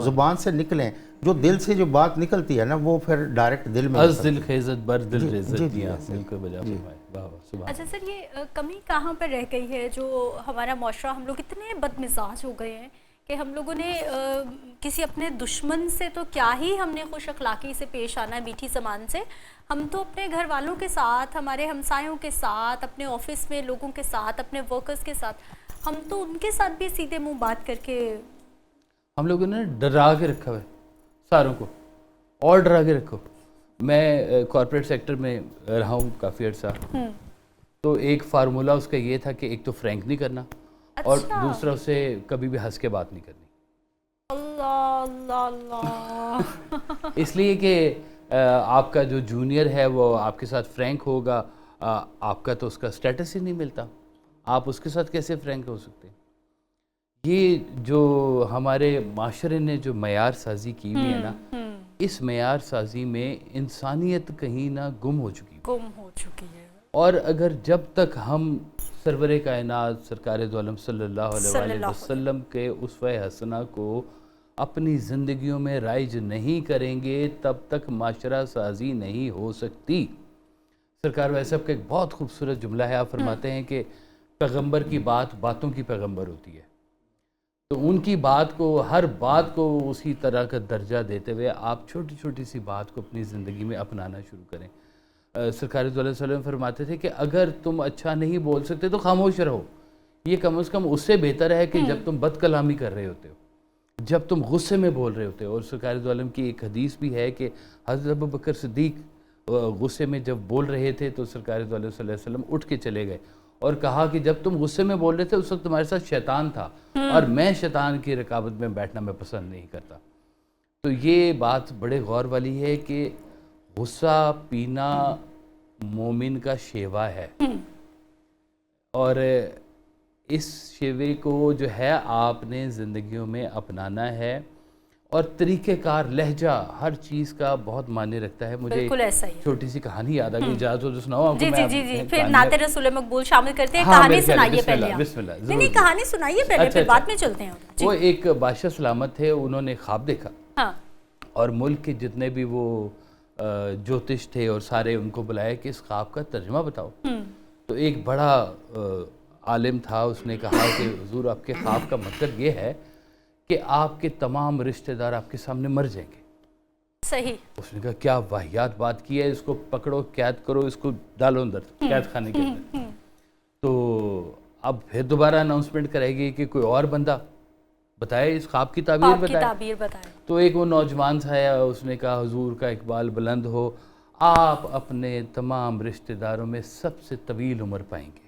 زبان سے نکلیں۔ جو دل سے جو بات نکلتی ہے نا وہ پھر ڈائریکٹ دل میں از دل خیزت بر دل ریزت دیا دل کو بجا فرمائے۔ اچھا سر، یہ کمی کہاں پر رہ گئی ہے جو ہمارا معاشرہ، ہم لوگ اتنے بد مزاج ہو گئے ہیں کہ ہم لوگوں نے کسی اپنے دشمن سے تو کیا ہی ہم نے خوش اخلاقی سے پیش آنا ہے، میٹھی زبان سے، ہم تو اپنے گھر والوں کے ساتھ، ہمارے ہمسایوں کے ساتھ، اپنے آفس میں لوگوں کے ساتھ، اپنے ورکرز کے ساتھ، ہم تو ان کے ساتھ بھی سیدھے منہ بات کر کے ہم لوگوں نے ڈرا کے رکھا ہے ساروں کو، اور ڈرا کے رکھو۔ میں کارپوریٹ سیکٹر میں رہا ہوں کافی عرصہ، تو ایک فارمولا اس کا یہ تھا کہ ایک تو فرینک نہیں کرنا، اور دوسرا اسے کبھی بھی ہنس کے بات نہیں کرنی۔ اللہ اللہ اللہ اس لیے کہ آپ کا جو جونیئر ہے وہ آپ کے ساتھ فرینک ہوگا، آپ کا تو اس کا سٹیٹس ہی نہیں ملتا، آپ اس کے ساتھ کیسے فرینک ہو سکتے ہیں؟ یہ جو ہمارے معاشرے نے جو معیار سازی کی ہوئی ہے نا، اس معیار سازی میں انسانیت کہیں نہ گم ہو چکی ہے۔ اور اگر جب تک ہم سرور کائنات سرکار دو عالم صلی اللہ علیہ وسلم کے اسوہ حسنہ کو اپنی زندگیوں میں رائج نہیں کریں گے تب تک معاشرہ سازی نہیں ہو سکتی۔ سرکار ویسے کا ایک بہت خوبصورت جملہ ہے، آپ فرماتے ہیں کہ پیغمبر کی بات باتوں کی پیغمبر ہوتی ہے، تو ان کی بات کو، ہر بات کو اسی طرح کا درجہ دیتے ہوئے آپ چھوٹی چھوٹی سی بات کو اپنی زندگی میں اپنانا شروع کریں۔ سرکار صلی اللہ علیہ وسلم فرماتے تھے کہ اگر تم اچھا نہیں بول سکتے تو خاموش رہو، یہ کم از کم اس سے بہتر ہے کہ جب تم بد کلامی کر رہے ہوتے ہو، جب تم غصے میں بول رہے ہوتے ہو۔ اور سرکار دو عالم کی ایک حدیث بھی ہے کہ حضرت ابوبکر صدیق غصے میں جب بول رہے تھے تو سرکار دو عالم صلی اللہ علیہ وسلم اٹھ کے چلے گئے اور کہا کہ جب تم غصے میں بول رہے تھے اس وقت تمہارے ساتھ شیطان تھا، اور میں شیطان کی رکابت میں بیٹھنا میں پسند نہیں کرتا۔ تو یہ بات بڑے غور والی ہے کہ غصہ پینا مومن کا شیوا ہے، اور اس شیوے کو جو ہے آپ نے زندگیوں میں اپنانا ہے، اور طریقہ کار، لہجہ، ہر چیز کا بہت معنی رکھتا ہے۔ مجھے چھوٹی سی کہانی یاد آ گئی، اجازت ہو تو سناؤ آپ کو؟ جی پھر نعت رسول مقبول شامل کرتے ہیں۔ کہانی سنائیے پہلے، نہیں کہانی سنائیے پہلے، پھر بعد میں چلتے ہیں۔ وہ ایک بادشاہ سلامت تھے، انہوں نے خواب دیکھا اور ملک کے جتنے بھی وہ جوتش تھے اور سارے ان کو بلایا کہ اس خواب کا ترجمہ بتاؤ۔ تو ایک بڑا عالم تھا، اس نے کہا کہ حضور آپ کے خواب کا مطلب یہ ہے کہ آپ کے تمام رشتہ دار آپ کے سامنے مر جائیں گے۔ صحیح۔ اس نے کہا کیا واہیات بات کی ہے، اس کو پکڑو، قید کرو، اس کو ڈالو اندر قید خانے کے اندر۔ تو اب پھر دوبارہ اناؤنسمنٹ کرے گی کہ کوئی اور بندہ بتائے اس خواب کی تعبیر بتائے۔ تو ایک وہ نوجوان سا ہے، اس نے کہا حضور کا اقبال بلند ہو، آپ اپنے تمام رشتہ داروں میں سب سے طویل عمر پائیں گے۔